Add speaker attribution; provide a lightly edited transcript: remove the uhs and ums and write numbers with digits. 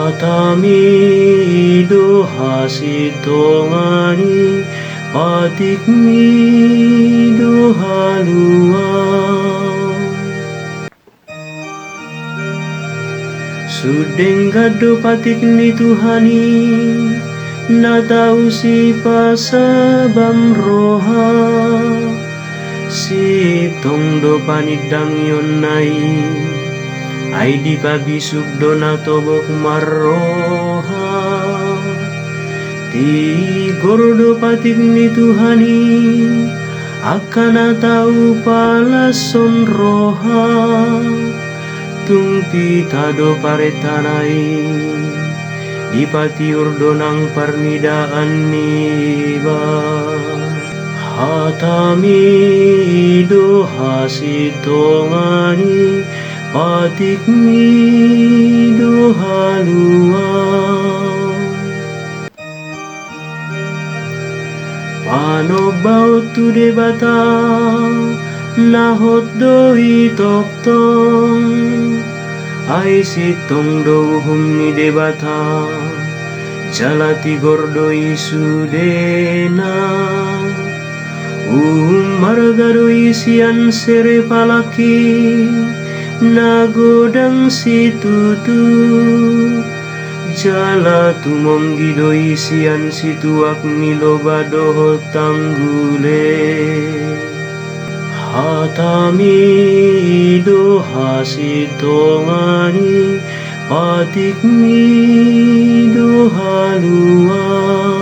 Speaker 1: Hatami doha sitongani patikmi doha luang Sudeng gado patikni Tuhani natau si pasabam roha si tongdo panidang yonai ai di pabisuk dona tobok marroha ti gordo patikni Tuhani akan tahu palason roha tumpi tado paretanai dipatiur donang parnidaan niba hatami doha sitongani patikmi doha luang panobau tu debata nahot doi toktong ai sitong dohum ni debata jalati gordo isudena marga doi sian sere palaki nagodang situtu jala tumonggi doi sian situak niloba doho tanggule hatami doha sitongani patikmi doha luang